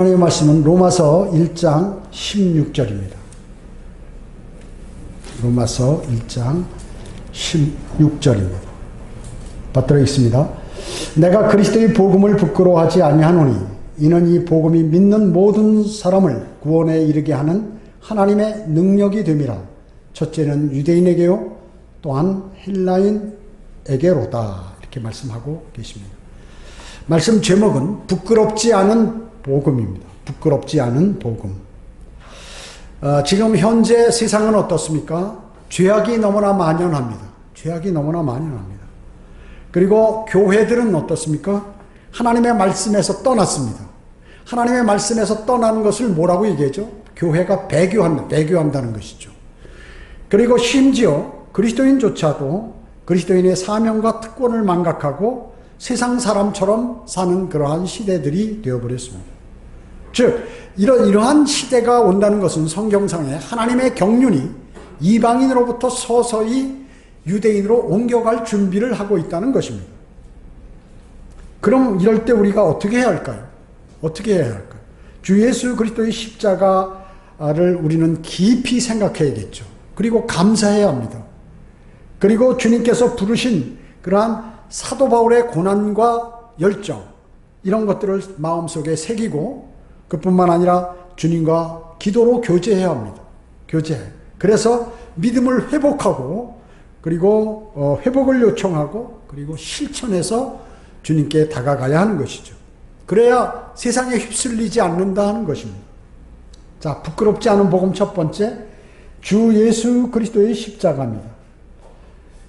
하나님의 말씀은 로마서 1장 16절입니다. 로마서 1장 16절입니다. 받들어 있습니다. 내가 그리스도의 복음을 부끄러워하지 아니하노니 이는 이 복음이 믿는 모든 사람을 구원에 이르게 하는 하나님의 능력이 됨이라. 첫째는 유대인에게요 또한 헬라인에게로다. 이렇게 말씀하고 계십니다. 말씀 제목은 부끄럽지 않은 복음입니다. 부끄럽지 않은 복음. 지금 현재 세상은 어떻습니까? 죄악이 너무나 만연합니다. 죄악이 너무나 만연합니다. 그리고 교회들은 어떻습니까? 하나님의 말씀에서 떠났습니다. 하나님의 말씀에서 떠나는 것을 뭐라고 얘기하죠? 교회가 배교한다는 것이죠. 그리고 심지어 그리스도인조차도 그리스도인의 사명과 특권을 망각하고 세상 사람처럼 사는 그러한 시대들이 되어버렸습니다. 즉 이러한 시대가 온다는 것은 성경상에 하나님의 경륜이 이방인으로부터 서서히 유대인으로 옮겨갈 준비를 하고 있다는 것입니다. 그럼 이럴 때 우리가 어떻게 해야 할까요? 어떻게 해야 할까요? 주 예수 그리스도의 십자가를 우리는 깊이 생각해야겠죠. 그리고 감사해야 합니다. 그리고 주님께서 부르신 그러한 사도 바울의 고난과 열정, 이런 것들을 마음속에 새기고 그뿐만 아니라 주님과 기도로 교제해야 합니다. 교제. 그래서 믿음을 회복하고 그리고 회복을 요청하고 그리고 실천해서 주님께 다가가야 하는 것이죠. 그래야 세상에 휩쓸리지 않는다 하는 것입니다. 자, 부끄럽지 않은 복음 첫 번째, 주 예수 그리스도의 십자가입니다.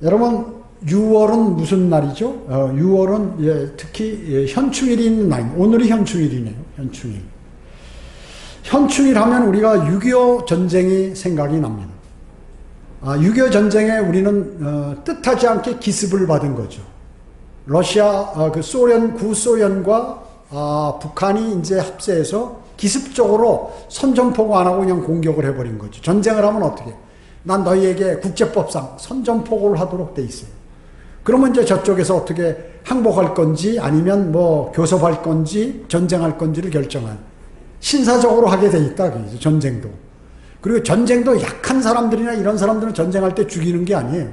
여러분 6월은 무슨 날이죠? 6월은 특히 현충일이 있는 날입니다. 오늘이 현충일이네요. 현충일. 현충일 하면 우리가 6.25 전쟁이 생각이 납니다. 6.25 전쟁에 우리는 뜻하지 않게 기습을 받은 거죠. 러시아, 구소련과 북한이 이제 합세해서 기습적으로 선전포고 안 하고 그냥 공격을 해버린 거죠. 전쟁을 하면 어떻게? 난 너희에게 국제법상 선전포고를 하도록 돼 있어요. 그러면 이제 저쪽에서 어떻게 항복할 건지 아니면 뭐 교섭할 건지 전쟁할 건지를 결정한 신사적으로 하게 돼 있다. 전쟁도. 그리고 전쟁도 약한 사람들이나 이런 사람들은 전쟁할 때 죽이는 게 아니에요.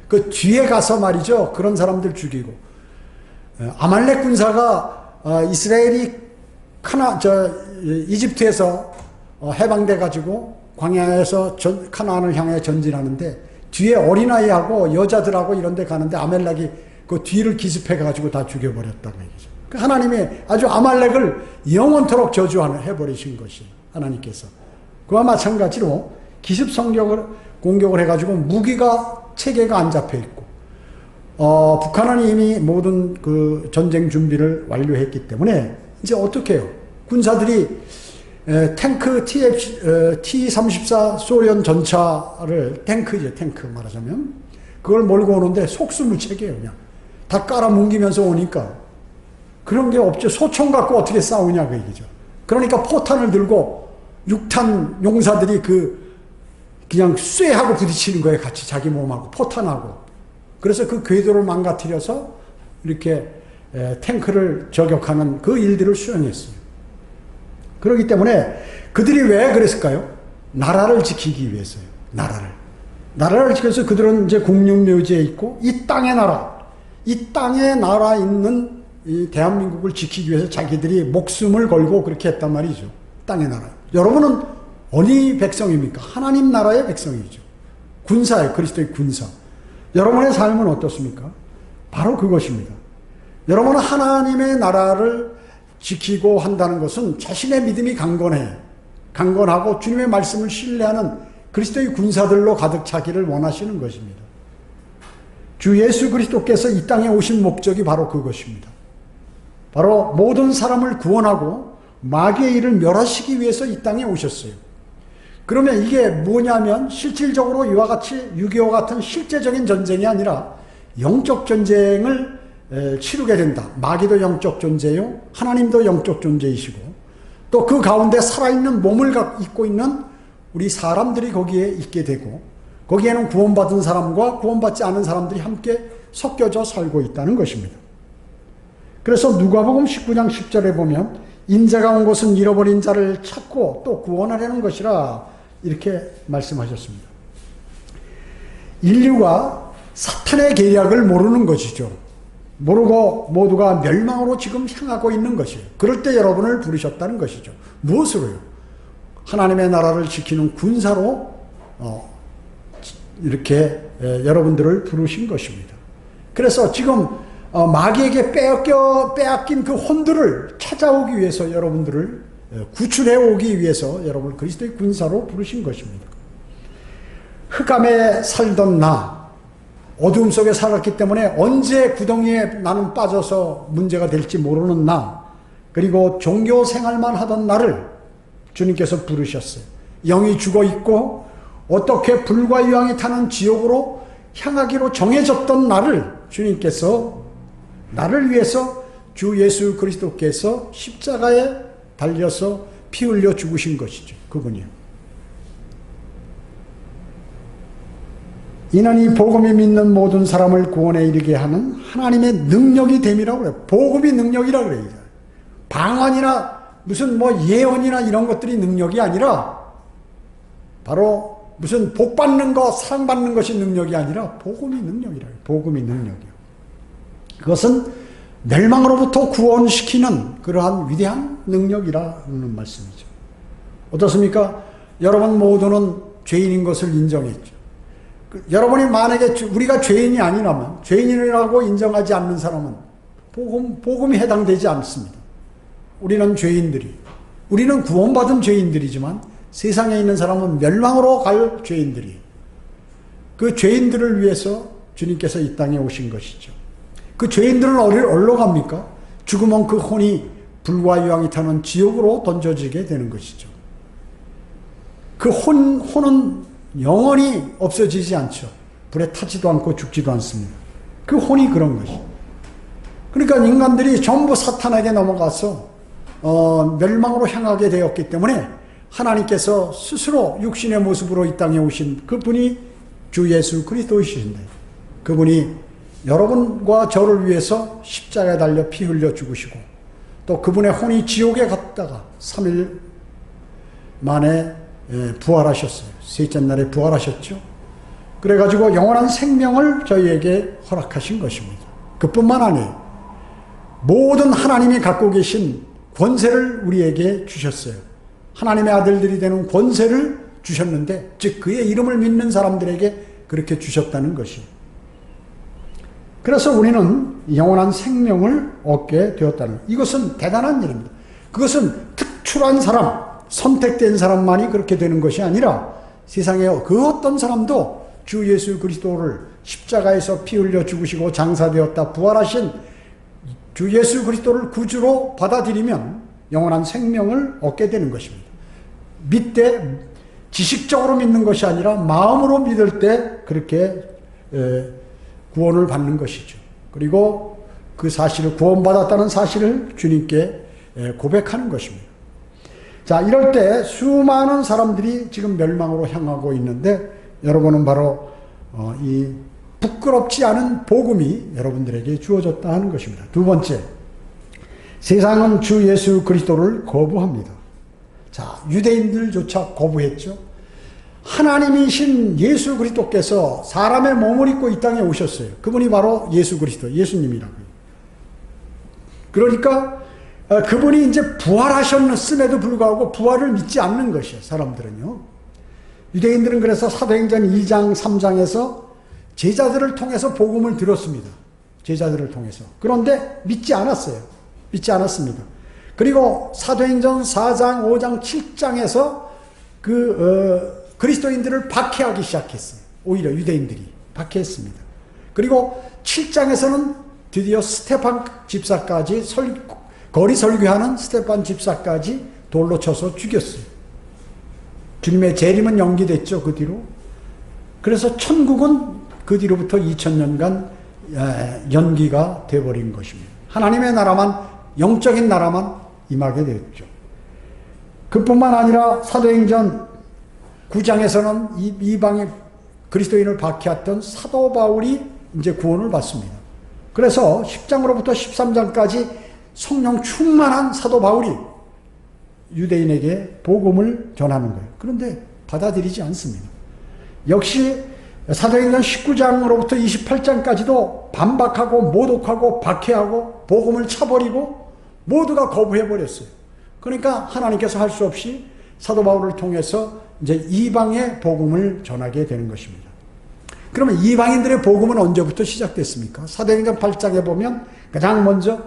그 뒤에 가서 말이죠. 그런 사람들 죽이고. 아말렉 군사가 이스라엘이 이집트에서 해방돼 가지고 광야에서 카나안을 향해 전진하는데 뒤에 어린아이하고 여자들하고 이런 데 가는데 아말렉이 그 뒤를 기습해 가지고 다 죽여버렸다고 얘기죠. 하나님이 아주 아말렉을 영원토록 저주해버리신 것이 하나님께서. 그와 마찬가지로 기습 공격을 해가지고 무기가 체계가 안 잡혀 있고 북한은 이미 모든 그 전쟁 준비를 완료했기 때문에 이제 어떻게 해요? 군사들이 탱크 T-34 소련 전차를 탱크 말하자면 그걸 몰고 오는데 속수무책이에요. 그냥 다 깔아 뭉기면서 오니까 그런 게 없죠. 소총 갖고 어떻게 싸우냐 그 얘기죠. 그러니까 포탄을 들고 6탄 용사들이 그냥 쇠하고 부딪히는 거예요. 같이 자기 몸하고 포탄하고. 그래서 그 궤도를 망가뜨려서 이렇게 탱크를 저격하는 그 일들을 수행했어요. 그렇기 때문에 그들이 왜 그랬을까요? 나라를 지키기 위해서요. 나라를 지켜서 그들은 이제 국립묘지에 있고 이 땅의 나라 있는 이 대한민국을 지키기 위해서 자기들이 목숨을 걸고 그렇게 했단 말이죠. 땅의 나라. 여러분은 어디 백성입니까? 하나님 나라의 백성이죠. 군사예요. 그리스도의 군사. 여러분의 삶은 어떻습니까? 바로 그것입니다. 여러분은 하나님의 나라를 지키고 한다는 것은 자신의 믿음이 강건하고 주님의 말씀을 신뢰하는 그리스도의 군사들로 가득 차기를 원하시는 것입니다. 주 예수 그리스도께서 이 땅에 오신 목적이 바로 그것입니다. 바로 모든 사람을 구원하고 마귀의 일을 멸하시기 위해서 이 땅에 오셨어요. 그러면 이게 뭐냐면 실질적으로 이와 같이 6.25 같은 실제적인 전쟁이 아니라 영적 전쟁을 치르게 된다. 마귀도 영적 존재요. 하나님도 영적 존재이시고 또 그 가운데 살아있는 몸을 입고 있는 우리 사람들이 거기에 있게 되고 거기에는 구원받은 사람과 구원받지 않은 사람들이 함께 섞여져 살고 있다는 것입니다. 그래서 누가복음 19장 10절에 보면 인자가 온 곳은 잃어버린 자를 찾고 또 구원하려는 것이라 이렇게 말씀하셨습니다. 인류가 사탄의 계략을 모르는 것이죠. 모르고 모두가 멸망으로 지금 향하고 있는 것이에요. 그럴 때 여러분을 부르셨다는 것이죠. 무엇으로요? 하나님의 나라를 지키는 군사로 이렇게 여러분들을 부르신 것입니다. 그래서 지금 마귀에게 빼앗긴 그 혼들을 찾아오기 위해서 여러분들을 구출해 오기 위해서 여러분을 그리스도의 군사로 부르신 것입니다. 흑암에 살던 나, 어두움 속에 살았기 때문에 언제 구덩이에 나는 빠져서 문제가 될지 모르는 나, 그리고 종교 생활만 하던 나를 주님께서 부르셨어요. 영이 죽어 있고 어떻게 불과 유황이 타는 지옥으로 향하기로 정해졌던 나를 주님께서 나를 위해서 주 예수 그리스도께서 십자가에 달려서 피 흘려 죽으신 것이죠. 그분이요. 이는 이 복음이 믿는 모든 사람을 구원에 이르게 하는 하나님의 능력이 됨이라고 그래요. 복음이 능력이라고 그래요. 방언이나 무슨 예언이나 이런 것들이 능력이 아니라 바로 무슨 복 받는 것, 사랑받는 것이 능력이 아니라 복음이 능력이라고 해요. 복음이 능력이요. 그것은 멸망으로부터 구원시키는 그러한 위대한 능력이라는 말씀이죠. 어떻습니까? 여러분 모두는 죄인인 것을 인정했죠. 여러분이 만약에 우리가 죄인이 아니라면, 죄인이라고 인정하지 않는 사람은 복음이 해당되지 않습니다. 우리는 죄인들이, 우리는 구원받은 죄인들이지만 세상에 있는 사람은 멸망으로 갈 죄인들이, 그 죄인들을 위해서 주님께서 이 땅에 오신 것이죠. 그 죄인들은 어디로 갑니까? 죽으면 그 혼이 불과 유황이 타는 지옥으로 던져지게 되는 것이죠. 그 혼은 영원히 없어지지 않죠. 불에 타지도 않고 죽지도 않습니다. 그 혼이 그런 것이. 그러니까 인간들이 전부 사탄에게 넘어가서 멸망으로 향하게 되었기 때문에 하나님께서 스스로 육신의 모습으로 이 땅에 오신 그분이 주 예수 그리스도이신데, 그분이 여러분과 저를 위해서 십자가에 달려 피 흘려 죽으시고 또 그분의 혼이 지옥에 갔다가 3일 만에 부활하셨어요. 셋째 날에 부활하셨죠. 그래가지고 영원한 생명을 저희에게 허락하신 것입니다. 그뿐만 아니에요. 모든 하나님이 갖고 계신 권세를 우리에게 주셨어요. 하나님의 아들들이 되는 권세를 주셨는데, 즉 그의 이름을 믿는 사람들에게 그렇게 주셨다는 것이에요. 그래서 우리는 영원한 생명을 얻게 되었다는, 이것은 대단한 일입니다. 그것은 특출한 사람, 선택된 사람만이 그렇게 되는 것이 아니라 세상에 그 어떤 사람도 주 예수 그리스도를 십자가에서 피 흘려 죽으시고 장사되었다 부활하신 주 예수 그리스도를 구주로 받아들이면 영원한 생명을 얻게 되는 것입니다. 믿되 지식적으로 믿는 것이 아니라 마음으로 믿을 때 그렇게 구원을 받는 것이죠. 그리고 그 사실을, 구원받았다는 사실을 주님께 고백하는 것입니다. 자, 이럴 때 수많은 사람들이 지금 멸망으로 향하고 있는데, 여러분은 바로 이 부끄럽지 않은 복음이 여러분들에게 주어졌다 하는 것입니다. 두 번째, 세상은 주 예수 그리스도를 거부합니다. 자, 유대인들조차 거부했죠. 하나님이신 예수 그리스도께서 사람의 몸을 입고 이 땅에 오셨어요. 그분이 바로 예수 그리스도, 예수님이라고요. 그러니까 그분이 이제 부활하셨음에도 불구하고 부활을 믿지 않는 것이에요, 사람들은요. 유대인들은 그래서 사도행전 2장, 3장에서 제자들을 통해서 복음을 들었습니다. 제자들을 통해서. 그런데 믿지 않았어요. 믿지 않았습니다. 그리고 사도행전 4장, 5장, 7장에서 그리스도인들을 박해하기 시작했어요. 오히려 유대인들이 박해했습니다. 그리고 7장에서는 드디어 스테판 집사까지 거리 설교하는 스테판 집사까지 돌로 쳐서 죽였어요. 주님의 재림은 연기됐죠, 그 뒤로. 그래서 천국은 그 뒤로부터 2000년간 연기가 돼버린 것입니다. 하나님의 나라만, 영적인 나라만 임하게 되었죠. 그뿐만 아니라 사도행전 9장에서는 이방의 그리스도인을 박해했던 사도 바울이 이제 구원을 받습니다. 그래서 10장으로부터 13장까지 성령 충만한 사도 바울이 유대인에게 복음을 전하는 거예요. 그런데 받아들이지 않습니다. 역시 사도행전 19장으로부터 28장까지도 반박하고 모독하고 박해하고 복음을 차버리고 모두가 거부해버렸어요. 그러니까 하나님께서 할 수 없이 사도 바울을 통해서 이제 이방의 복음을 전하게 되는 것입니다. 그러면 이방인들의 복음은 언제부터 시작됐습니까? 사도행전 8장에 보면 가장 먼저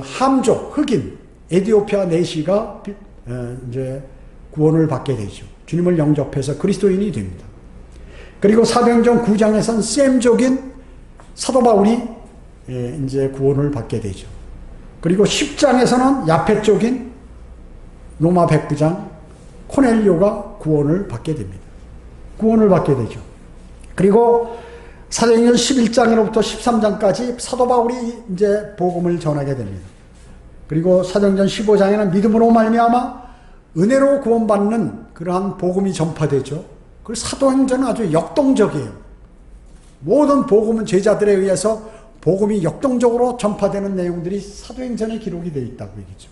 함족, 흑인, 에디오피아 내시가 이제 구원을 받게 되죠. 주님을 영접해서 그리스도인이 됩니다. 그리고 사도행전 9장에서는 셈족인 사도 바울이 이제 구원을 받게 되죠. 그리고 10장에서는 야페 쪽인 로마 백부장 코넬료가 구원을 받게 됩니다. 구원을 받게 되죠. 그리고 사도행전 11장으로부터 13장까지 사도 바울이 이제 복음을 전하게 됩니다. 그리고 사도행전 15장에는 믿음으로 말미암아 은혜로 구원받는 그러한 복음이 전파되죠. 그 사도행전은 아주 역동적이에요. 모든 복음은 제자들에 의해서 복음이 역동적으로 전파되는 내용들이 사도행전에 기록이 되어 있다고 얘기죠.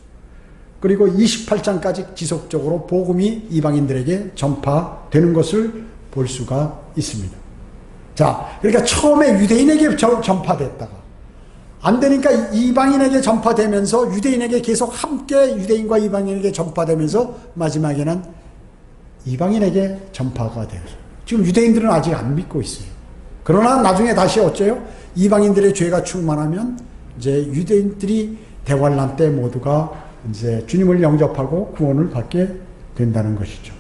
그리고 28장까지 지속적으로 복음이 이방인들에게 전파되는 것을 볼 수가 있습니다. 자, 그러니까 처음에 유대인에게 전파됐다가 안 되니까 이방인에게 전파되면서 유대인에게 계속 함께 유대인과 이방인에게 전파되면서 마지막에는 이방인에게 전파가 되어요. 지금 유대인들은 아직 안 믿고 있어요. 그러나 나중에 다시 어째요? 이방인들의 죄가 충만하면 이제 유대인들이 대환란 때 모두가 이제 주님을 영접하고 구원을 받게 된다는 것이죠.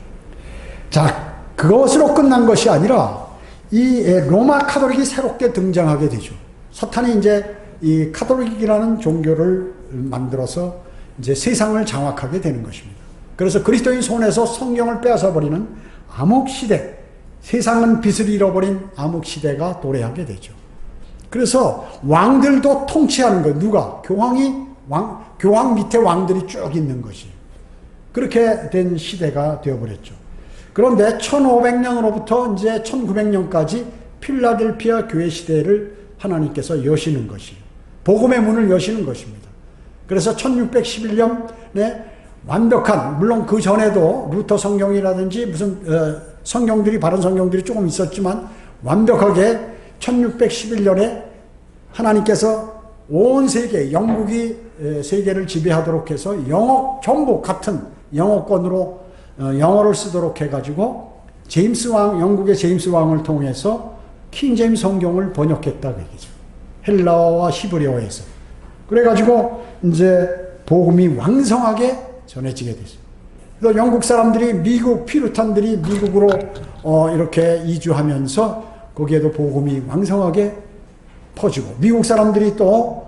자, 그것으로 끝난 것이 아니라 이 로마 카톨릭이 새롭게 등장하게 되죠. 사탄이 이제 이 카톨릭이라는 종교를 만들어서 이제 세상을 장악하게 되는 것입니다. 그래서 그리스도인 손에서 성경을 빼앗아 버리는 암흑시대, 세상은 빛을 잃어버린 암흑시대가 도래하게 되죠. 그래서 왕들도 통치하는 거예요. 누가? 교황 밑에 왕들이 쭉 있는 것이. 그렇게 된 시대가 되어버렸죠. 그런데 1500년으로부터 이제 1900년까지 필라델피아 교회 시대를 하나님께서 여시는 것이, 복음의 문을 여시는 것입니다. 그래서 1611년에 완벽한, 물론 그 전에도 루터 성경이라든지 무슨 성경들이, 바른 성경들이 조금 있었지만 완벽하게 1611년에 하나님께서 온 세계, 영국이 세계를 지배하도록 해서 전부 같은 영어권으로 영어를 쓰도록 해가지고 제임스 왕, 영국의 제임스 왕을 통해서 킹제임스 성경을 번역했다고 얘기죠. 헬라어와 히브리어에서. 그래가지고 이제 복음이 왕성하게 전해지게 됐어요. 그래서 영국 사람들이 피루탄들이 미국으로 이렇게 이주하면서 거기에도 복음이 왕성하게 퍼지고, 미국 사람들이 또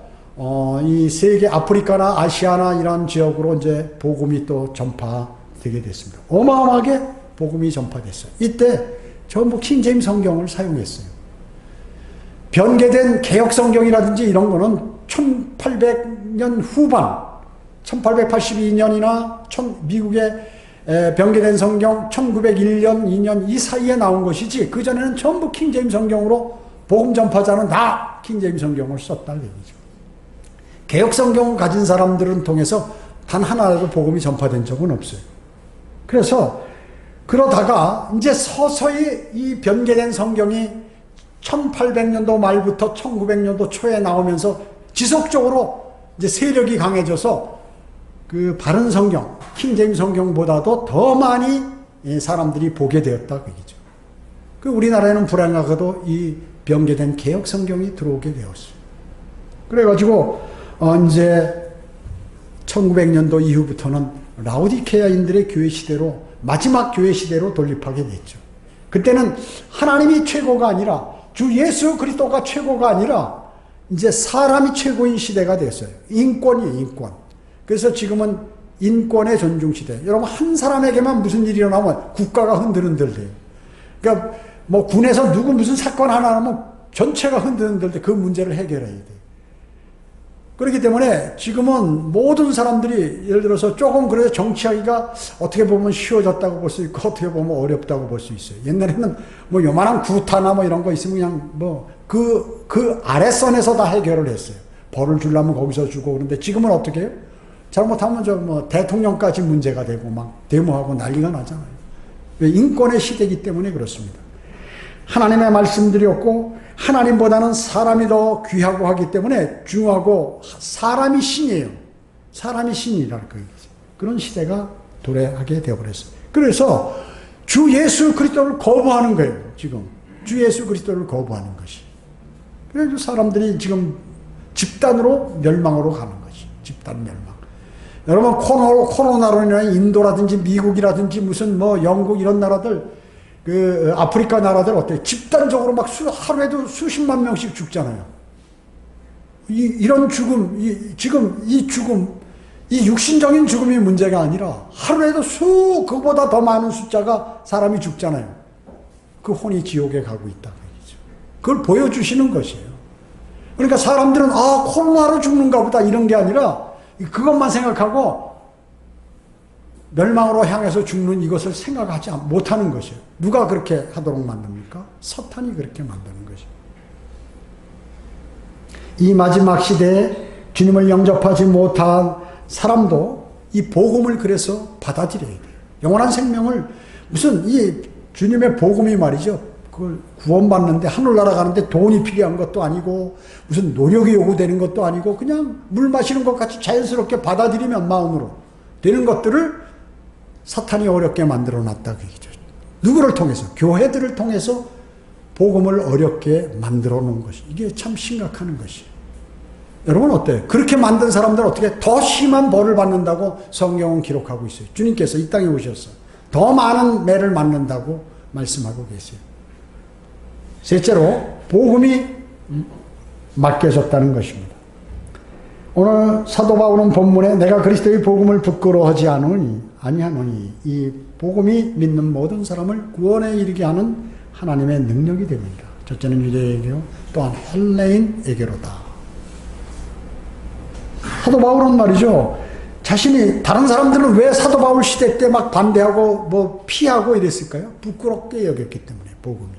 이 세계 아프리카나 아시아나 이런 지역으로 이제 복음이 또 전파되게 됐습니다. 어마어마하게 복음이 전파됐어요. 이때 전부 킹제임스 성경을 사용했어요. 변개된 개혁 성경이라든지 이런 거는 1800년 후반, 1882년이나 미국의 변개된 성경 1901년, 2년 이 사이에 나온 것이지, 그전에는 전부 킹제임스 성경으로 복음 전파자는 다 킹제임스 성경을 썼다는 얘기죠. 개혁 성경을 가진 사람들은 통해서 단 하나라도 복음이 전파된 적은 없어요. 그래서 그러다가 이제 서서히 이 변개된 성경이 1800년도 말부터 1900년도 초에 나오면서 지속적으로 이제 세력이 강해져서 그 바른 성경, 킹제임스 성경보다도 더 많이 사람들이 보게 되었다고 얘기죠. 그 우리나라에는 불행하게도 이 변개된 개혁 성경이 들어오게 되었어요. 그래가지고 이제 1900년도 이후부터는 라오디케아인들의 교회 시대로, 마지막 교회 시대로 돌입하게 됐죠. 그때는 하나님이 최고가 아니라, 주 예수 그리스도가 최고가 아니라 이제 사람이 최고인 시대가 됐어요. 인권이에요, 인권. 그래서 지금은 인권의 존중 시대. 여러분, 한 사람에게만 무슨 일이 일어나면 국가가 흔들흔들돼요. 그러니까 뭐 군에서 누구 무슨 사건 하나 하면 전체가 흔들흔들돼. 그 문제를 해결해야 돼요. 그렇기 때문에 지금은 모든 사람들이, 예를 들어서 조금 그래서 정치하기가 어떻게 보면 쉬워졌다고 볼 수 있고 어떻게 보면 어렵다고 볼 수 있어요. 옛날에는 뭐 요만한 구타나 뭐 이런 거 있으면 그냥 뭐 그 아랫선에서 다 해결을 했어요. 벌을 주려면 거기서 주고. 그런데 지금은 어떻게 해요? 잘못하면 저 뭐 대통령까지 문제가 되고 막 데모하고 난리가 나잖아요. 왜? 인권의 시대이기 때문에 그렇습니다. 하나님의 말씀들이 없고 하나님보다는 사람이 더 귀하고 하기 때문에 중요하고 사람이 신이에요. 사람이 신이라는 거죠. 그런 시대가 도래하게 되어버렸어요. 그래서 주 예수 그리스도를 거부하는 거예요. 지금 주 예수 그리스도를 거부하는 것이. 그래서 사람들이 지금 집단으로 멸망으로 가는 것이. 집단 멸망. 여러분 코로나로 인해 인도라든지 미국이라든지 무슨 뭐 영국 이런 나라들 그 아프리카 나라들 어때요? 집단적으로 막 하루에도 수십만 명씩 죽잖아요. 이런 죽음, 지금 이 죽음, 이 육신적인 죽음이 문제가 아니라 하루에도 그보다 더 많은 숫자가 사람이 죽잖아요. 그 혼이 지옥에 가고 있다고 얘기죠. 그걸 보여주시는 것이에요. 그러니까 사람들은 코로나로 죽는가 보다 이런 게 아니라 그것만 생각하고 멸망으로 향해서 죽는 이것을 생각하지 못하는 것이에요. 누가 그렇게 하도록 만듭니까? 사탄이 그렇게 만드는 것이에요. 이 마지막 시대에 주님을 영접하지 못한 사람도 이 복음을 그래서 받아들여야 돼요. 영원한 생명을 무슨 이 주님의 복음이 말이죠. 그걸 구원받는데 하늘나라 가는데 돈이 필요한 것도 아니고 무슨 노력이 요구되는 것도 아니고 그냥 물 마시는 것 같이 자연스럽게 받아들이면 마음으로 되는 것들을 사탄이 어렵게 만들어 놨다고 얘기죠. 누구를 통해서? 교회들을 통해서 복음을 어렵게 만들어 놓은 것이. 이게 참 심각한 것이에요. 여러분 어때요? 그렇게 만든 사람들은 어떻게 더 심한 벌을 받는다고 성경은 기록하고 있어요. 주님께서 이 땅에 오셔서 더 많은 매를 맞는다고 말씀하고 계세요. 셋째로 복음이 맡겨졌다는 것입니다. 오늘 사도 바울은 본문에 내가 그리스도의 복음을 부끄러워하지 아니하노니 이 복음이 믿는 모든 사람을 구원에 이르게 하는 하나님의 능력이 됩니다. 첫째는 유대인에게요, 또한 헬레인에게로다. 사도 바울은 말이죠, 자신이 다른 사람들은 왜 사도 바울 시대 때 막 반대하고 뭐 피하고 이랬을까요? 부끄럽게 여겼기 때문에 복음이.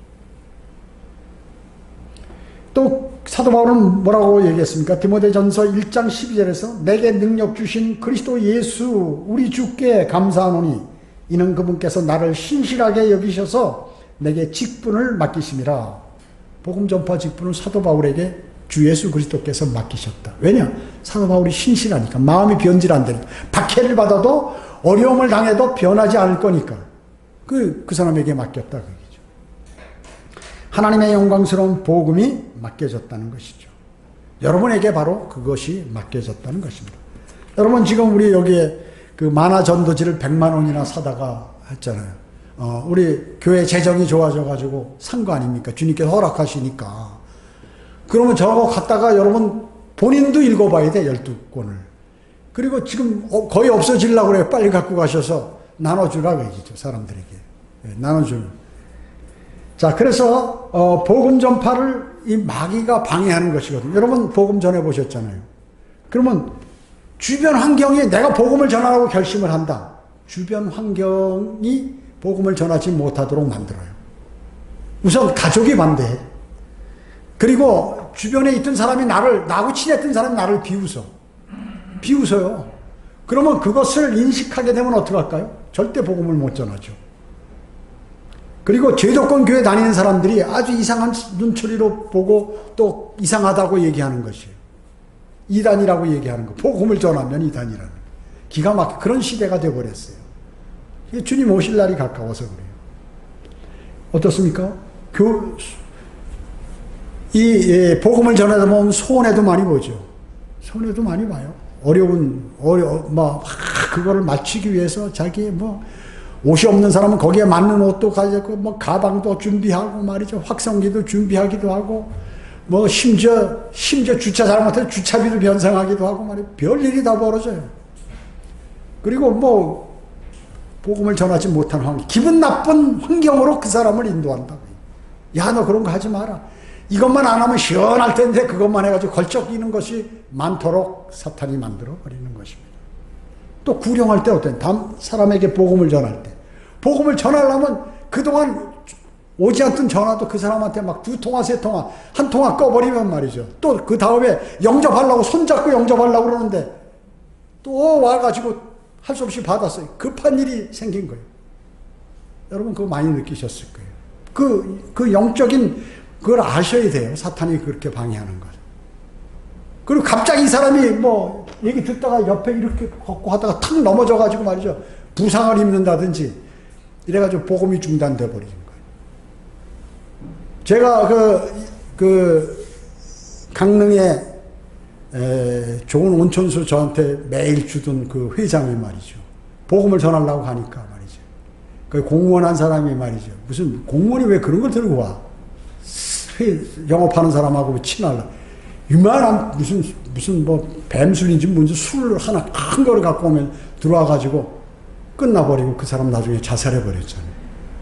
또 사도 바울은 뭐라고 얘기했습니까? 디모데전서 1장 12절에서 내게 능력 주신 그리스도 예수 우리 주께 감사하노니 이는 그분께서 나를 신실하게 여기셔서 내게 직분을 맡기심이라. 복음 전파 직분을 사도 바울에게 주 예수 그리스도께서 맡기셨다. 왜냐? 사도 바울이 신실하니까. 마음이 변질 안 되니까. 박해를 받아도 어려움을 당해도 변하지 않을 거니까 그 사람에게 맡겼다 그 얘기죠. 하나님의 영광스러운 복음이 맡겨졌다는 것이죠. 여러분에게 바로 그것이 맡겨졌다는 것입니다. 여러분 지금 우리 여기에 그 만화 전도지를 100만 원이나 사다가 했잖아요. 우리 교회 재정이 좋아져가지고 산 거 아닙니까? 주님께서 허락하시니까. 그러면 저거 갖다가 여러분 본인도 읽어봐야 돼, 12권을. 그리고 지금 거의 없어지려고 그래요. 빨리 갖고 가셔서 나눠주라고 얘기죠, 사람들에게. 네, 나눠주는. 자, 그래서 복음 전파를 이 마귀가 방해하는 것이거든요. 여러분 복음 전해보셨잖아요. 그러면 주변 환경이 내가 복음을 전하라고 결심을 한다. 주변 환경이 복음을 전하지 못하도록 만들어요. 우선 가족이 반대해. 그리고 주변에 있던 사람이 나하고 친했던 사람이 나를 비웃어요. 그러면 그것을 인식하게 되면 어떡할까요? 절대 복음을 못 전하죠. 그리고 제도권 교회 다니는 사람들이 아주 이상한 눈초리로 보고 또 이상하다고 얘기하는 것이에요. 이단이라고 얘기하는 거. 복음을 전하면 이단이라는 거. 기가 막혀. 그런 시대가 되어버렸어요. 주님 오실 날이 가까워서 그래요. 어떻습니까? 이 복음을 전하다 보면 손해도 많이 보죠. 손해도 많이 봐요. 그거를 맞추기 위해서 자기 옷이 없는 사람은 거기에 맞는 옷도 가지고 가방도 준비하고 말이죠. 확성기도 준비하기도 하고 심지어 주차 잘못해서 주차비도 변상하기도 하고 말이에요. 별일이 다 벌어져요. 그리고 복음을 전하지 못한 환경, 기분 나쁜 환경으로 그 사람을 인도한다. 야, 너 그런 거 하지 마라. 이것만 안 하면 시원할 텐데 그것만 해가지고 걸쩍이는 것이 많도록 사탄이 만들어 버리는 것입니다. 또 구령할 때 어떤 사람에게 복음을 전할 때 복음을 전하려면 그동안 오지 않던 전화도 그 사람한테 막 2통화 3통화 1통화 꺼버리면 말이죠. 또 그 다음에 영접하려고 손잡고 영접하려고 그러는데 또 와가지고 할 수 없이 받았어요. 급한 일이 생긴 거예요. 여러분 그거 많이 느끼셨을 거예요. 그 영적인 그걸 아셔야 돼요. 사탄이 그렇게 방해하는 걸. 그리고 갑자기 이 사람이 뭐 얘기 듣다가 옆에 이렇게 걷고 하다가 탁 넘어져가지고 말이죠. 부상을 입는다든지 이래가지고 복음이 중단돼 버리는 거예요. 제가 강릉에 좋은 온천수 저한테 매일 주던 그 회장이 말이죠. 복음을 전하려고 하니까 말이죠. 그 공무원 한 사람이 말이죠. 무슨 공무원이 왜 그런 걸 들고 와? 영업하는 사람하고 친하려. 이만한 무슨 뭐 뱀술인지 뭔지 술 하나 큰 거를 갖고 오면 들어와가지고 끝나버리고 그 사람 나중에 자살해버렸잖아요.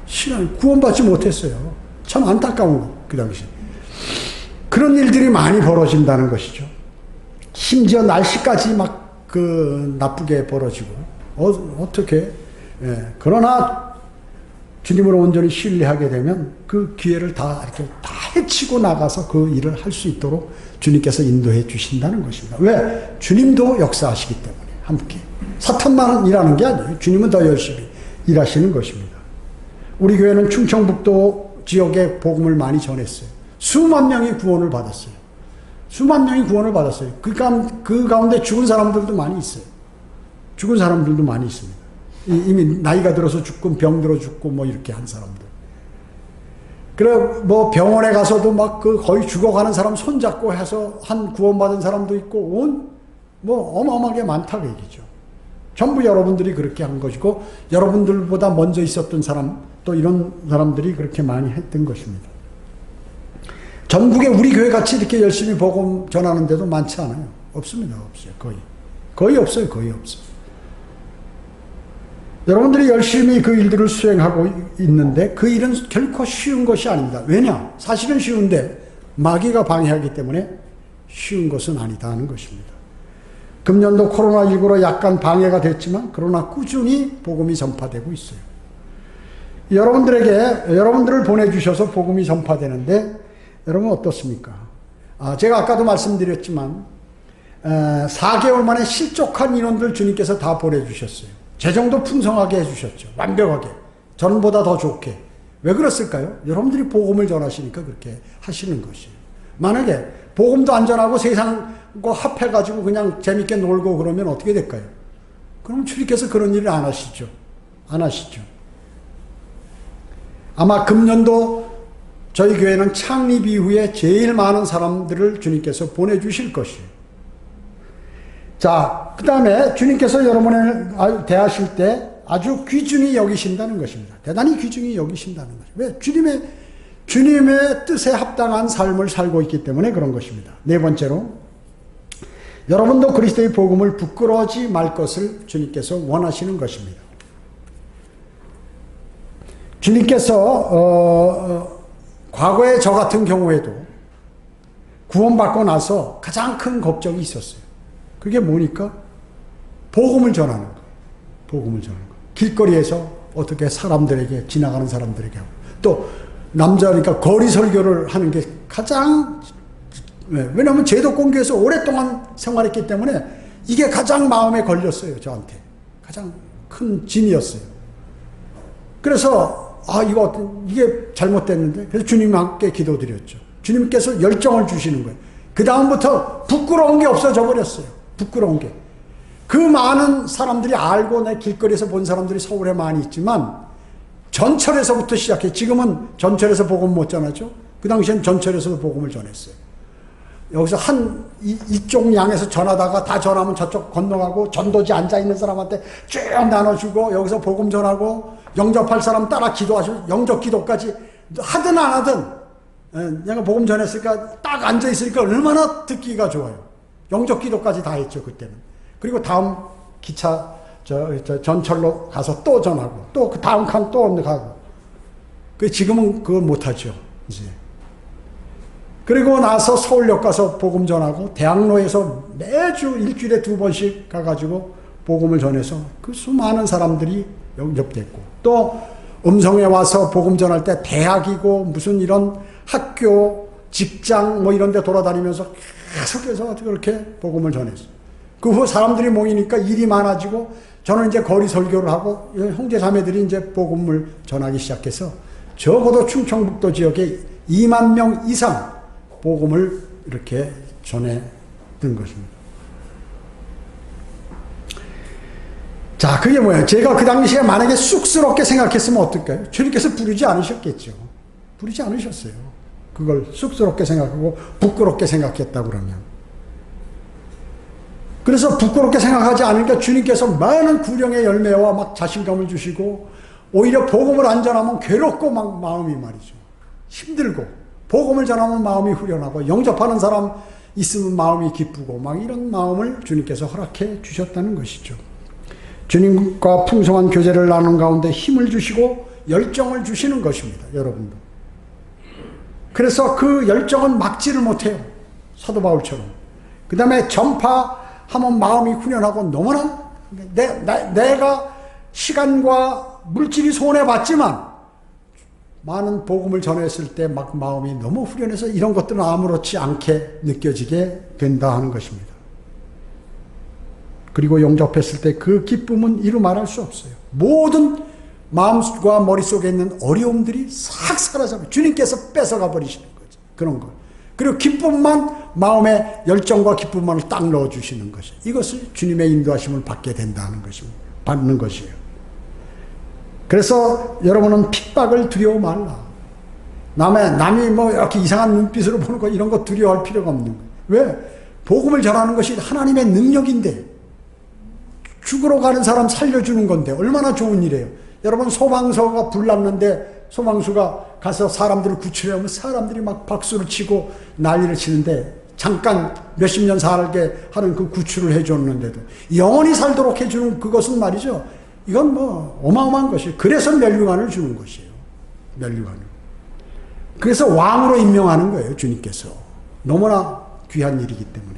신앙 구원받지 못했어요. 참 안타까운 거, 그 당시. 그런 일들이 많이 벌어진다는 것이죠. 심지어 날씨까지 막 나쁘게 벌어지고, 어떻게, 그러나 주님을 온전히 신뢰하게 되면 그 기회를 다 이렇게 다 해치고 나가서 그 일을 할 수 있도록 주님께서 인도해 주신다는 것입니다. 왜? 주님도 역사하시기 때문에, 함께. 사탄만 일하는 게 아니에요. 주님은 더 열심히 일하시는 것입니다. 우리 교회는 충청북도 지역에 복음을 많이 전했어요. 수만 명이 구원을 받았어요. 수만 명이 구원을 받았어요. 그 가운데 죽은 사람들도 많이 있어요. 죽은 사람들도 많이 있습니다. 이미 나이가 들어서 죽고 병들어 죽고 뭐 이렇게 한 사람들. 그래 뭐 병원에 가서도 막 거의 죽어가는 사람 손잡고 해서 한 구원받은 사람도 있고 뭐 어마어마하게 많다고 얘기죠. 전부 여러분들이 그렇게 한 것이고 여러분들보다 먼저 있었던 사람 또 이런 사람들이 그렇게 많이 했던 것입니다. 전국에 우리 교회 같이 이렇게 열심히 복음 전하는 데도 많지 않아요. 없습니다. 없어요. 거의 없어요. 거의 없어요. 여러분들이 열심히 그 일들을 수행하고 있는데 그 일은 결코 쉬운 것이 아닙니다. 왜냐? 사실은 쉬운데 마귀가 방해하기 때문에 쉬운 것은 아니다 하는 것입니다. 금년도 코로나19로 약간 방해가 됐지만 그러나 꾸준히 복음이 전파되고 있어요. 여러분들을 보내주셔서 복음이 전파되는데 여러분 어떻습니까? 제가 아까도 말씀드렸지만 4개월 만에 실족한 인원들 주님께서 다 보내주셨어요. 재정도 풍성하게 해주셨죠. 완벽하게. 전보다 더 좋게. 왜 그랬을까요? 여러분들이 복음을 전하시니까 그렇게 하시는 것이에요. 만약에 복음도 안 전하고 세상과 합해가지고 그냥 재밌게 놀고 그러면 어떻게 될까요? 그럼 주님께서 그런 일을 안 하시죠. 안 하시죠. 아마 금년도 저희 교회는 창립 이후에 제일 많은 사람들을 주님께서 보내주실 것이에요. 자, 그 다음에 주님께서 여러분을 대하실 때 아주 귀중히 여기신다는 것입니다. 대단히 귀중히 여기신다는 것입니다. 왜? 주님의 뜻에 합당한 삶을 살고 있기 때문에 그런 것입니다. 네 번째로, 여러분도 그리스도의 복음을 부끄러워하지 말 것을 주님께서 원하시는 것입니다. 주님께서 과거에 저 같은 경우에도 구원받고 나서 가장 큰 걱정이 있었어요. 그게 뭐니까? 복음을 전하는 거. 복음을 전하는 거. 길거리에서 어떻게 사람들에게, 지나가는 사람들에게 하고. 또, 남자니까 거리 설교를 하는 게 가장, 왜냐하면 제도공교에서 오랫동안 생활했기 때문에 이게 가장 마음에 걸렸어요, 저한테. 가장 큰 짐이었어요. 그래서, 이게 잘못됐는데? 그래서 주님께 기도드렸죠. 주님께서 열정을 주시는 거예요. 그 다음부터 부끄러운 게 없어져 버렸어요. 부끄러운 게. 그 많은 사람들이 알고 내 길거리에서 본 사람들이 서울에 많이 있지만 전철에서부터 시작해. 지금은 전철에서 복음 못 전하죠. 그 당시엔 전철에서도 복음을 전했어요. 여기서 이쪽 양에서 전하다가 다 전하면 저쪽 건너가고 전도지 앉아있는 사람한테 쭉 나눠주고 여기서 복음 전하고 영접할 사람 따라 기도하시고 영접 기도까지 하든 안 하든 내가 복음 전했으니까 딱 앉아있으니까 얼마나 듣기가 좋아요. 영접 기도까지 다 했죠 그때는. 그리고 다음 기차 전철로 가서 또 전하고 또 그 다음 칸 또 가고. 지금은 그걸 못하죠 이제. 그리고 나서 서울역 가서 복음 전하고 대학로에서 매주 일주일에 2번씩 가가지고 복음을 전해서 그 수많은 사람들이 영접됐고, 또 음성에 와서 복음 전할 때 대학이고 무슨 이런 학교, 직장 뭐 이런 데 돌아다니면서 계속해서 그렇게 복음을 전했어요. 그 후 사람들이 모이니까 일이 많아지고 저는 이제 거리 설교를 하고 형제 자매들이 이제 복음을 전하기 시작해서 적어도 충청북도 지역에 2만 명 이상 복음을 이렇게 전해든 것입니다. 자, 그게 뭐예요? 제가 그 당시에 만약에 쑥스럽게 생각했으면 어떨까요? 주님께서 부르지 않으셨겠죠. 부르지 않으셨어요. 그걸 쑥스럽게 생각하고 부끄럽게 생각했다 그러면. 그래서 부끄럽게 생각하지 않으니까 주님께서 많은 구령의 열매와 막 자신감을 주시고 오히려 복음을 안 전하면 괴롭고 막 마음이 말이죠. 힘들고 복음을 전하면 마음이 후련하고 영접하는 사람 있으면 마음이 기쁘고 막 이런 마음을 주님께서 허락해 주셨다는 것이죠. 주님과 풍성한 교제를 나눈 가운데 힘을 주시고 열정을 주시는 것입니다. 여러분도. 그래서 그 열정은 막지를 못해요. 사도 바울처럼. 그 다음에 전파하면 마음이 후련하고 너무나 내가 시간과 물질이 손해봤지만 많은 복음을 전했을 때 막 마음이 너무 후련해서 이런 것들은 아무렇지 않게 느껴지게 된다 하는 것입니다. 그리고 영접했을 때 그 기쁨은 이루 말할 수 없어요. 모든 마음과 머릿속에 있는 어려움들이 싹 사라져요. 주님께서 뺏어가 버리시는 거죠. 그런 거. 그리고 기쁨만 마음에 열정과 기쁨만을 딱 넣어주시는 것이 이것을 주님의 인도하심을 받게 된다는 것입니다. 받는 것이에요. 그래서 여러분은 핍박을 두려워 말라. 남이 뭐 이렇게 이상한 눈빛으로 보는 거 이런 거 두려워할 필요가 없는 거예요. 왜? 복음을 전하는 것이 하나님의 능력인데 죽으러 가는 사람 살려주는 건데 얼마나 좋은 일이에요. 여러분 소방서가 불났는데 소방수가 가서 사람들을 구출하면 사람들이 막 박수를 치고 난리를 치는데 잠깐 몇십 년 살게 하는 그 구출을 해줬는데도 영원히 살도록 해주는 그것은 말이죠. 이건 뭐 어마어마한 것이에요. 그래서 멸류관을 주는 것이에요. 멸류관을. 그래서 왕으로 임명하는 거예요. 주님께서. 너무나 귀한 일이기 때문에.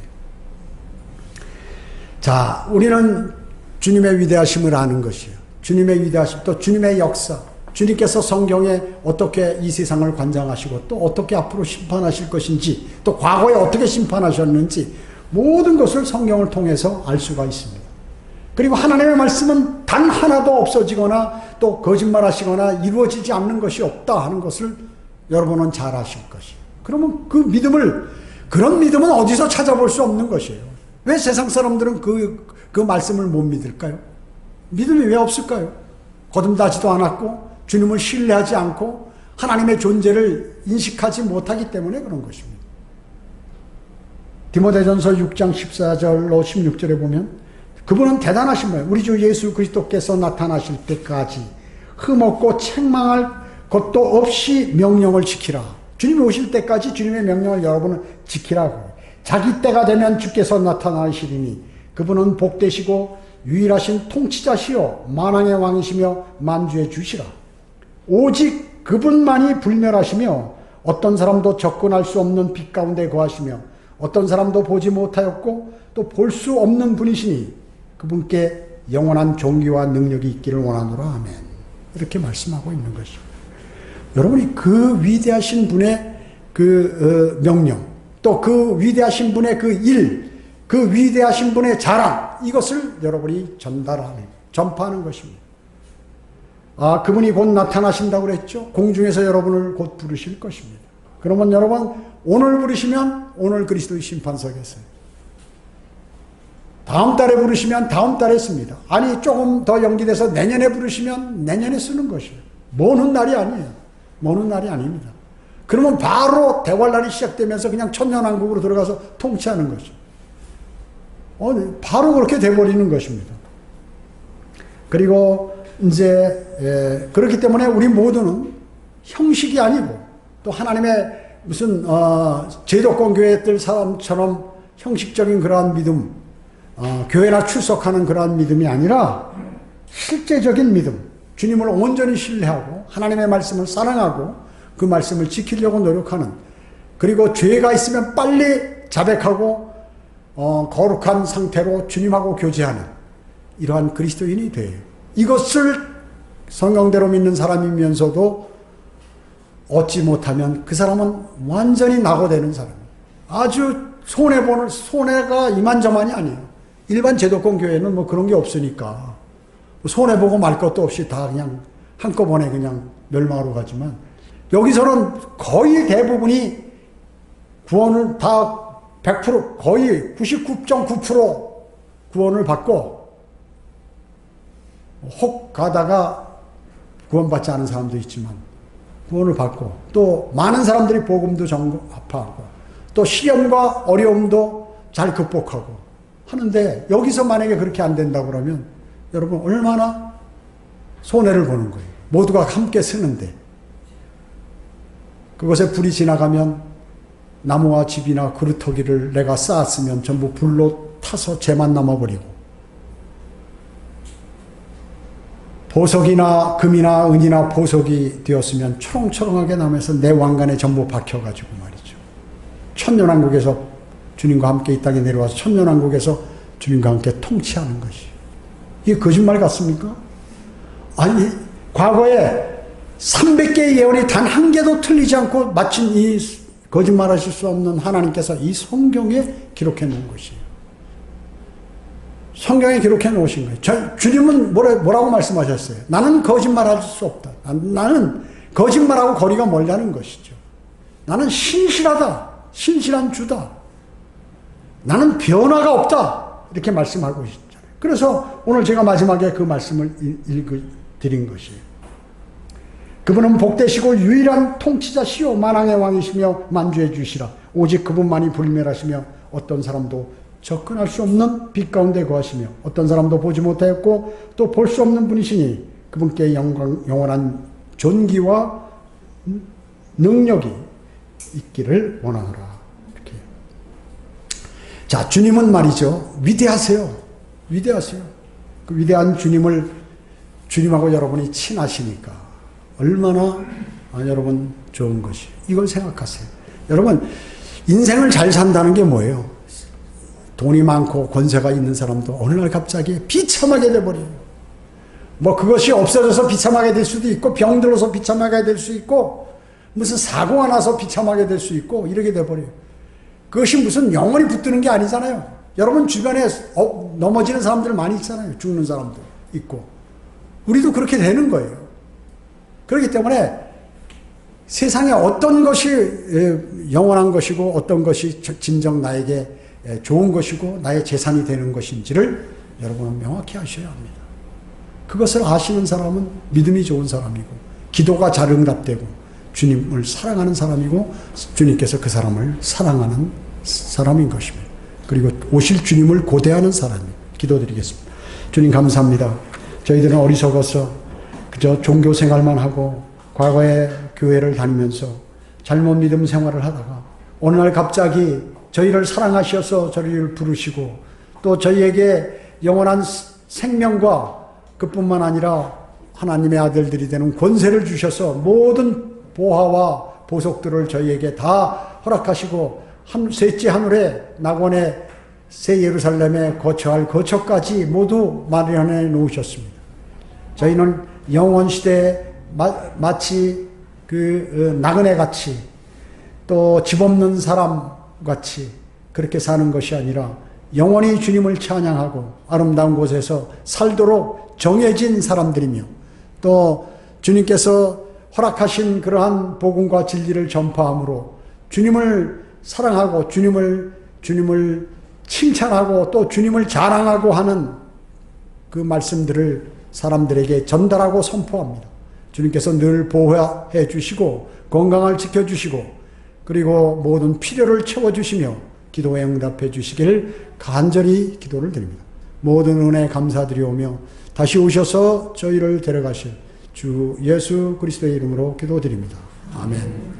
자, 우리는 주님의 위대하심을 아는 것이에요. 주님의 위대하심, 또 주님의 역사, 주님께서 성경에 어떻게 이 세상을 관장하시고 또 어떻게 앞으로 심판하실 것인지 또 과거에 어떻게 심판하셨는지 모든 것을 성경을 통해서 알 수가 있습니다. 그리고 하나님의 말씀은 단 하나도 없어지거나 또 거짓말하시거나 이루어지지 않는 것이 없다 하는 것을 여러분은 잘 아실 것이에요. 그러면 그런 믿음은 어디서 찾아볼 수 없는 것이에요. 왜 세상 사람들은 그 말씀을 못 믿을까요? 믿음이 왜 없을까요? 거듭나지도 않았고 주님을 신뢰하지 않고 하나님의 존재를 인식하지 못하기 때문에 그런 것입니다. 디모데전서 6장 14절로 16절에 보면 그분은 대단하신 거예요. 우리 주 예수 그리스도께서 나타나실 때까지 흠없고 책망할 것도 없이 명령을 지키라. 주님이 오실 때까지 주님의 명령을 여러분은 지키라고. 자기 때가 되면 주께서 나타나시리니 그분은 복되시고 유일하신 통치자시요 만왕의 왕이시며 만주의 주시라. 오직 그분만이 불멸하시며 어떤 사람도 접근할 수 없는 빛 가운데 거하시며 어떤 사람도 보지 못하였고 또 볼 수 없는 분이시니 그분께 영원한 존귀와 능력이 있기를 원하노라. 아멘. 이렇게 말씀하고 있는 것입니다. 여러분이 그 위대하신 분의 그 명령, 또 그 위대하신 분의 그 일, 그 위대하신 분의 자랑, 이것을 여러분이 전파하는 것입니다. 아, 그분이 곧 나타나신다고 그랬죠? 공중에서 여러분을 곧 부르실 것입니다. 그러면 여러분, 오늘 부르시면 오늘 그리스도의 심판석에 서요. 다음 달에 부르시면 다음 달에 씁니다. 아니, 조금 더 연기돼서 내년에 부르시면 내년에 쓰는 것이에요. 모는 날이 아니에요. 모는 날이 아닙니다. 그러면 바로 대관날이 시작되면서 그냥 천년왕국으로 들어가서 통치하는 거죠. 바로 그렇게 돼버리는 것입니다. 그리고 이제 그렇기 때문에 우리 모두는 형식이 아니고 또 하나님의 무슨 제도권 교회들 사람처럼 형식적인 그러한 믿음, 교회나 출석하는 그러한 믿음이 아니라 실제적인 믿음, 주님을 온전히 신뢰하고 하나님의 말씀을 사랑하고 그 말씀을 지키려고 노력하는, 그리고 죄가 있으면 빨리 자백하고 거룩한 상태로 주님하고 교제하는 이러한 그리스도인이 돼요. 이것을 성경대로 믿는 사람이면서도 얻지 못하면 그 사람은 완전히 낙오되는 사람이에요. 아주 손해가 이만저만이 아니에요. 일반 제도권 교회는 뭐 그런 게 없으니까 손해보고 말 것도 없이 다 그냥 한꺼번에 그냥 멸망으로 가지만, 여기서는 거의 대부분이 구원을 다 100%, 거의 99.9% 구원을 받고, 혹 가다가 구원받지 않은 사람도 있지만 구원을 받고, 또 많은 사람들이 복음도 전파하고, 또 시련과 어려움도 잘 극복하고 하는데, 여기서 만약에 그렇게 안 된다고 그러면 여러분 얼마나 손해를 보는 거예요. 모두가 함께 쓰는데 그것에 불이 지나가면 나무와 집이나 그루터기를 내가 쌓았으면 전부 불로 타서 재만 남아버리고, 보석이나 금이나 은이나 보석이 되었으면 초롱초롱하게 남아서 내 왕관에 전부 박혀가지고 말이죠. 천년왕국에서 주님과 함께 이 땅에 내려와서 천년왕국에서 주님과 함께 통치하는 것이, 이게 거짓말 같습니까? 아니, 과거에 300개의 예언이 단 한 개도 틀리지 않고 마친 이 거짓말하실 수 없는 하나님께서 이 성경에 기록해 놓은 것이에요. 성경에 기록해 놓으신 거예요. 주님은 뭐라고 말씀하셨어요? 나는 거짓말할 수 없다. 나는 거짓말하고 거리가 멀다는 것이죠. 나는 신실하다. 신실한 주다. 나는 변화가 없다. 이렇게 말씀하고 있잖아요. 그래서 오늘 제가 마지막에 그 말씀을 드린 것이에요. 그분은 복되시고 유일한 통치자시오 만왕의 왕이시며 만주의 주시라. 오직 그분만이 불멸하시며 어떤 사람도 접근할 수 없는 빛 가운데 거하시며 어떤 사람도 보지 못하였고 또 볼 수 없는 분이시니 그분께 영원한 존귀와 능력이 있기를 원하노라. 이렇게. 자, 주님은 말이죠. 위대하세요. 위대하세요. 그 위대한 주님하고 여러분이 친하시니까 얼마나 여러분 좋은 것이. 이걸 생각하세요. 여러분, 인생을 잘 산다는 게 뭐예요? 돈이 많고 권세가 있는 사람도 어느 날 갑자기 비참하게 돼버려요. 뭐 그것이 없어져서 비참하게 될 수도 있고, 병들어서 비참하게 될 수 있고, 무슨 사고가 나서 비참하게 될 수 있고, 이렇게 돼버려요. 그것이 무슨 영원히 붙드는 게 아니잖아요. 여러분 주변에 넘어지는 사람들 많이 있잖아요. 죽는 사람도 있고. 우리도 그렇게 되는 거예요. 그렇기 때문에 세상에 어떤 것이 영원한 것이고 어떤 것이 진정 나에게 좋은 것이고 나의 재산이 되는 것인지를 여러분은 명확히 아셔야 합니다. 그것을 아시는 사람은 믿음이 좋은 사람이고 기도가 잘 응답되고 주님을 사랑하는 사람이고 주님께서 그 사람을 사랑하는 사람인 것입니다. 그리고 오실 주님을 고대하는 사람입니다. 기도드리겠습니다. 주님 감사합니다. 저희들은 어리석어서 그저 종교 생활만 하고 과거에 교회를 다니면서 잘못 믿음 생활을 하다가 어느 날 갑자기 저희를 사랑하셔서 저희를 부르시고 또 저희에게 영원한 생명과 그뿐만 아니라 하나님의 아들들이 되는 권세를 주셔서 모든 보화와 보석들을 저희에게 다 허락하시고 셋째 하늘에 낙원의 새 예루살렘에 거처할 거처까지 모두 마련해 놓으셨습니다. 저희는 영원 시대에 마치 그 나그네 같이 또 집 없는 사람 같이 그렇게 사는 것이 아니라 영원히 주님을 찬양하고 아름다운 곳에서 살도록 정해진 사람들이며 또 주님께서 허락하신 그러한 복음과 진리를 전파함으로 주님을 사랑하고 주님을 칭찬하고 또 주님을 자랑하고 하는 그 말씀들을 사람들에게 전달하고 선포합니다. 주님께서 늘 보호해 주시고 건강을 지켜주시고 그리고 모든 필요를 채워주시며 기도에 응답해 주시길 간절히 기도를 드립니다. 모든 은혜 감사드리오며 다시 오셔서 저희를 데려가실 주 예수 그리스도의 이름으로 기도드립니다. 아멘.